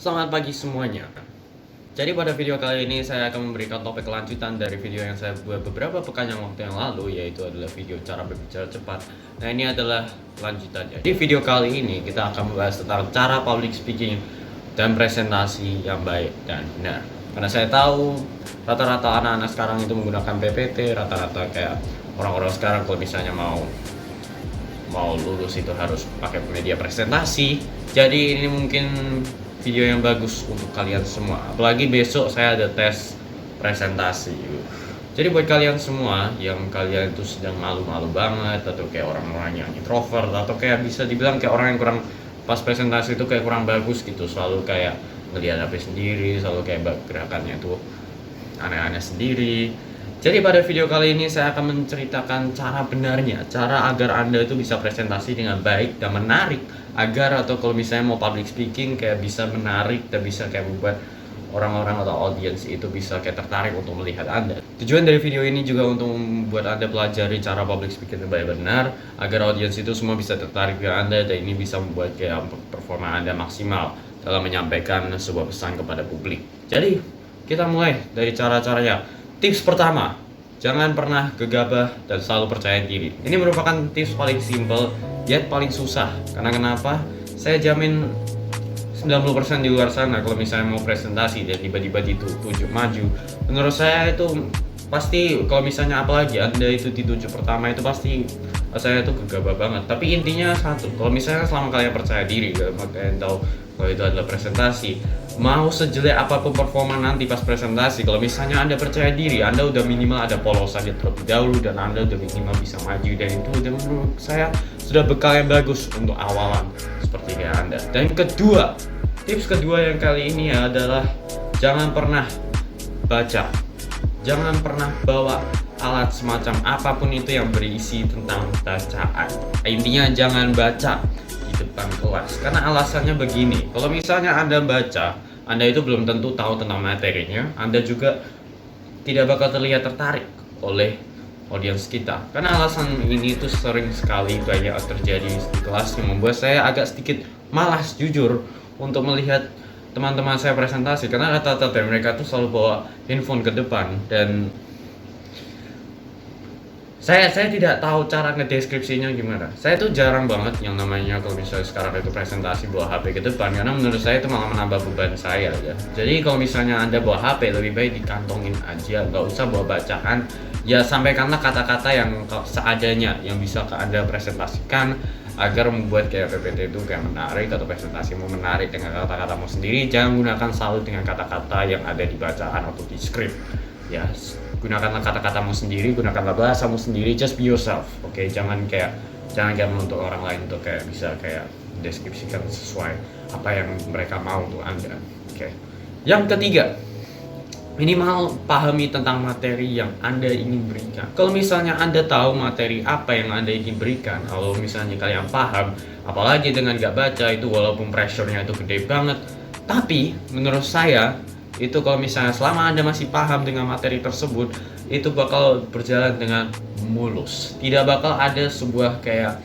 Selamat pagi semuanya. Jadi pada video kali ini saya akan memberikan topik lanjutan dari video yang saya buat beberapa pekan yang waktu yang lalu, yaitu adalah video cara berbicara cepat. Nah, ini adalah lanjutannya. Di video kali ini kita akan membahas tentang cara public speaking dan presentasi yang baik dan benar. Karena saya tahu rata-rata anak-anak sekarang itu menggunakan PPT, rata-rata kayak orang-orang sekarang kalau misalnya mau lulus itu harus pakai media presentasi. Jadi ini mungkin video yang bagus untuk kalian semua. Apalagi besok saya ada tes presentasi. Jadi buat kalian semua yang kalian itu sedang malu-malu banget, atau kayak orang-orang yang introvert, atau kayak bisa dibilang kayak orang yang kurang pas presentasi itu kayak kurang bagus gitu, selalu kayak ngeliat HP sendiri, selalu kayak gerakannya itu aneh-aneh sendiri. Jadi pada video kali ini saya akan menceritakan cara benarnya, cara agar Anda itu bisa presentasi dengan baik dan menarik, agar atau kalau misalnya mau public speaking kayak bisa menarik dan bisa kayak membuat orang-orang atau audiens itu bisa kayak tertarik untuk melihat Anda. Tujuan dari video ini juga untuk membuat Anda pelajari cara public speaking yang baik benar, agar audiens itu semua bisa tertarik dengan Anda, dan ini bisa membuat kayak performa Anda maksimal dalam menyampaikan sebuah pesan kepada publik. Jadi kita mulai dari cara-caranya. Tips pertama, jangan pernah gegabah dan selalu percaya diri. Ini merupakan tips paling simple, yet paling susah. Karena kenapa? Saya jamin 90% di luar sana kalau misalnya mau presentasi dan tiba-tiba ditunjuk maju, menurut saya itu pasti, kalau misalnya apalagi Anda itu ditunjuk pertama, itu pasti saya itu gegabah banget. Tapi intinya satu, kalau misalnya selama kalian percaya diri, kalian tahu kalau itu adalah presentasi, mau sejelek apapun performa nanti pas presentasi, kalau misalnya Anda percaya diri, Anda udah minimal ada polosannya terlebih dahulu, dan Anda udah minimal bisa maju, dan itu udah menurut saya sudah bekal yang bagus untuk awalan seperti kayak Anda. Dan kedua, tips kedua yang kali ini adalah jangan pernah baca, jangan pernah bawa alat semacam apapun itu yang berisi tentang bacaan. Intinya jangan baca di depan kelas, karena alasannya begini, kalau misalnya Anda baca, Anda itu belum tentu tahu tentang materinya, Anda juga tidak bakal terlihat tertarik oleh audiens kita. Karena alasan ini itu sering sekali banyak terjadi di kelas, yang membuat saya agak sedikit malas jujur untuk melihat teman-teman saya presentasi, karena rata-rata dari mereka tuh selalu bawa handphone ke depan, dan saya tidak tahu cara ngedeskripsinya gimana. Saya tuh jarang banget yang namanya kalau misalnya sekarang itu presentasi bawa HP ke depan, karena menurut saya itu malah menambah beban saya ya. Jadi kalau misalnya Anda bawa HP, lebih baik dikantongin aja, nggak usah bawa bacaan. Ya sampaikanlah kata-kata yang seadanya yang bisa Anda presentasikan, agar membuat kayak PPT itu kayak menarik, atau presentasimu menarik dengan kata-katamu sendiri. Jangan gunakan selalu dengan kata-kata yang ada di bacaan atau di skrip. Ya, gunakanlah kata-katamu sendiri, gunakanlah bahasamu sendiri, just be yourself. Oke, jangan kayak menuntut orang lain untuk kayak bisa kayak deskripsikan sesuai apa yang mereka mau untuk Anda. Oke. Yang ketiga, minimal pahami tentang materi yang Anda ingin berikan. Kalau misalnya Anda tahu materi apa yang Anda ingin berikan, kalau misalnya kalian paham, apalagi dengan gak baca itu, walaupun pressure-nya itu gede banget, tapi menurut saya itu kalau misalnya selama Anda masih paham dengan materi tersebut, itu bakal berjalan dengan mulus. Tidak bakal ada sebuah kayak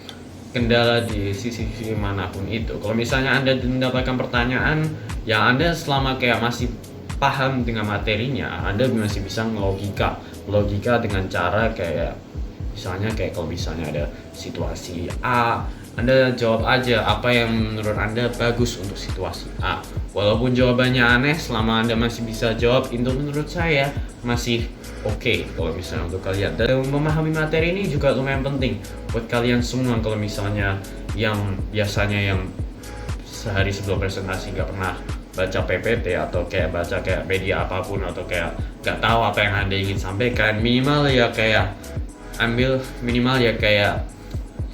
kendala di sisi manapun itu. Kalau misalnya Anda mendapatkan pertanyaan, ya Anda selama kayak masih paham dengan materinya, Anda masih bisa ngelogika dengan cara kayak misalnya kayak kalau misalnya ada situasi A, Anda jawab aja apa yang menurut Anda bagus untuk situasi A. Walaupun jawabannya aneh, selama Anda masih bisa jawab, itu menurut saya masih oke kalau misalnya untuk kalian. Dan memahami materi ini juga lumayan penting buat kalian semua. Kalau misalnya yang biasanya yang sehari sebelum presentasi nggak pernah baca PPT, atau kayak baca kayak media apapun, atau kayak nggak tahu apa yang Anda ingin sampaikan, minimal ya kayak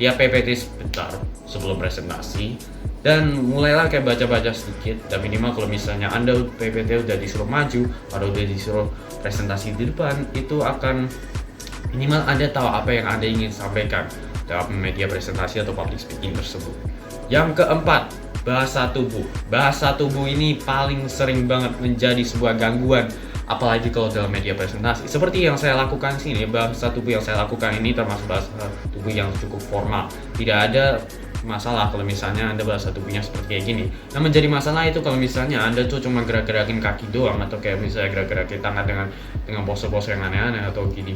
PPT sebentar sebelum presentasi, dan mulailah kayak baca-baca sedikit. Dan minimal kalau misalnya Anda PPT udah disuruh maju atau udah disuruh presentasi di depan, itu akan minimal Anda tahu apa yang Anda ingin sampaikan dalam media presentasi atau public speaking tersebut. Yang keempat, bahasa tubuh. Bahasa tubuh ini paling sering banget menjadi sebuah gangguan, apalagi kalau dalam media presentasi. Seperti yang saya lakukan sini, bahasa tubuh yang saya lakukan ini termasuk bahasa tubuh yang cukup formal. Tidak ada masalah kalau misalnya Anda bahasa tubuhnya seperti kayak gini. Yang menjadi masalah itu kalau misalnya Anda tuh cuma gerak-gerakin kaki doang, atau kayak misalnya gerak-gerakin tangan dengan pose-pose yang aneh-aneh, atau gini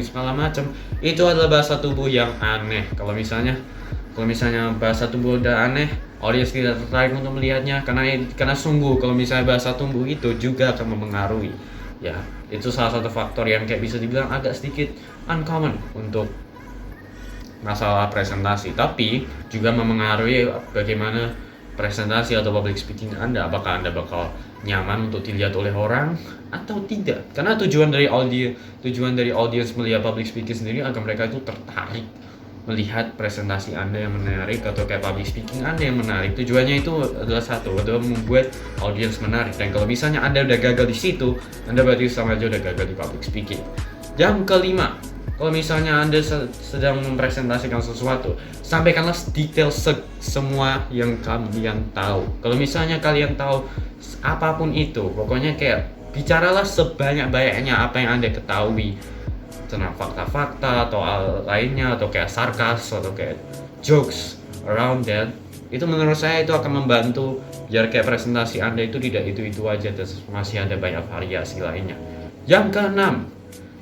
segala macam. Itu adalah bahasa tubuh yang aneh. Kalau misalnya bahasa tubuh udah aneh, audiens tidak tertarik untuk melihatnya, karena sungguh kalau misalnya bahasa tubuh itu juga akan mempengaruhi. Ya, itu salah satu faktor yang kayak bisa dibilang agak sedikit uncommon untuk masalah presentasi, tapi juga mempengaruhi bagaimana presentasi atau public speaking Anda. Apakah Anda bakal nyaman untuk dilihat oleh orang atau tidak? Karena tujuan dari audiens melihat public speaking sendiri agar mereka itu tertarik melihat presentasi Anda yang menarik, atau kayak public speaking Anda yang menarik. Tujuannya itu adalah adalah membuat audiens menarik. Dan kalau misalnya Anda udah gagal di situ, Anda berarti sama aja udah gagal di public speaking. Yang kelima, kalau misalnya Anda sedang mempresentasikan sesuatu, sampaikanlah detail semua yang kalian tahu. Kalau misalnya kalian tahu apapun itu, pokoknya kayak bicaralah sebanyak-banyaknya apa yang Anda ketahui tentang fakta-fakta atau lainnya, atau kayak sarkas atau kayak jokes around that. Itu menurut saya itu akan membantu biar kayak presentasi Anda itu tidak itu aja, terus masih ada banyak variasi lainnya. Yang keenam,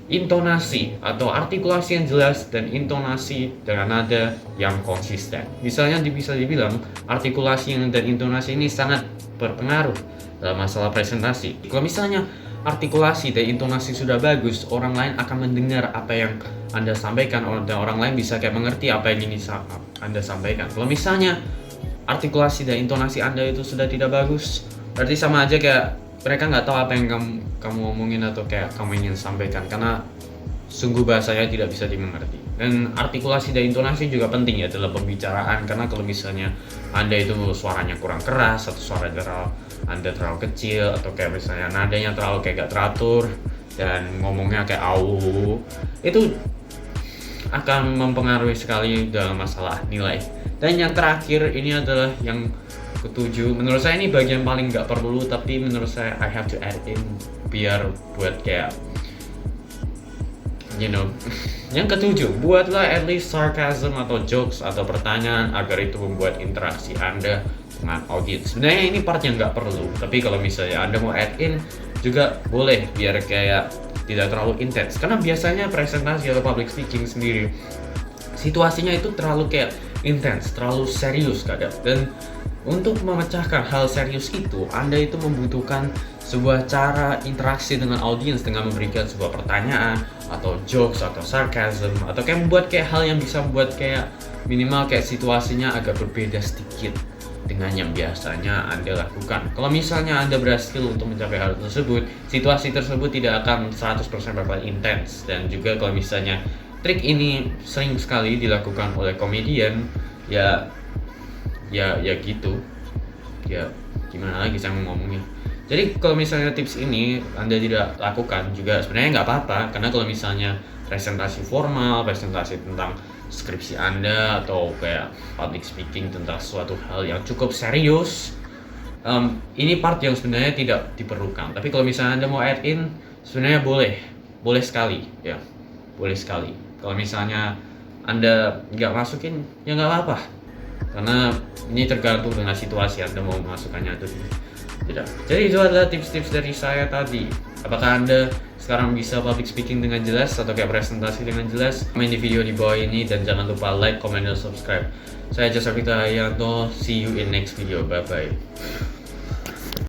intonasi atau artikulasi yang jelas dan intonasi dengan nada yang konsisten. Misalnya bisa dibilang artikulasi dan intonasi ini sangat berpengaruh dalam masalah presentasi. Kalau misalnya artikulasi dan intonasi sudah bagus, orang lain akan mendengar apa yang Anda sampaikan, dan orang lain bisa kayak mengerti apa yang ini Anda sampaikan. Kalau misalnya artikulasi dan intonasi Anda itu sudah tidak bagus, berarti sama aja kayak mereka nggak tahu apa yang kamu omongin atau kayak kamu ingin sampaikan, karena sungguh bahasanya tidak bisa dimengerti. Dan artikulasi dan intonasi juga penting ya dalam pembicaraan, karena kalau misalnya Anda itu suaranya kurang keras, atau suara Anda terlalu kecil, atau kayak misalnya nadanya terlalu kayak gak teratur dan ngomongnya kayak au, itu akan mempengaruhi sekali dalam masalah nilai. Dan yang terakhir ini adalah yang ketujuh. Menurut saya ini bagian paling gak perlu, tapi menurut saya I have to add in biar buat kayak yang ketujuh, buatlah at least sarcasm atau jokes atau pertanyaan agar itu membuat interaksi Anda dengan audiens. Sebenarnya ini part yang nggak perlu, tapi kalau misalnya Anda mau add in juga boleh biar kayak tidak terlalu intens. Karena biasanya presentasi atau public speaking sendiri situasinya itu terlalu kayak intens, terlalu serius kadang. Dan untuk memecahkan hal serius itu, Anda itu membutuhkan sebuah cara interaksi dengan audiens dengan memberikan sebuah pertanyaan atau jokes atau sarcasm, atau kayak membuat kayak hal yang bisa membuat kayak minimal kayak situasinya agak berbeda sedikit dengan yang biasanya Anda lakukan. Kalau misalnya Anda berhasil untuk mencapai hal tersebut, situasi tersebut tidak akan 100% bakal intens. Dan juga kalau misalnya trik ini sering sekali dilakukan oleh komedian, ya gitu. Ya gimana lagi saya mau ngomongnya. Jadi kalau misalnya tips ini Anda tidak lakukan juga sebenarnya nggak apa-apa, karena kalau misalnya presentasi formal, presentasi tentang skripsi Anda, atau kayak public speaking tentang suatu hal yang cukup serius, ini part yang sebenarnya tidak diperlukan. Tapi kalau misalnya Anda mau add in, sebenarnya boleh sekali ya, boleh sekali. Kalau misalnya Anda nggak masukin, ya nggak apa-apa, karena ini tergantung dengan situasi Anda mau memasukkannya atau tidak. Jadi itu adalah tips-tips dari saya tadi. Apakah Anda sekarang bisa public speaking dengan jelas atau kayak presentasi dengan jelas? Komen di video di bawah ini dan jangan lupa like, comment, dan subscribe. Saya Jasar Fita Hayanto. See you in next video. Bye bye.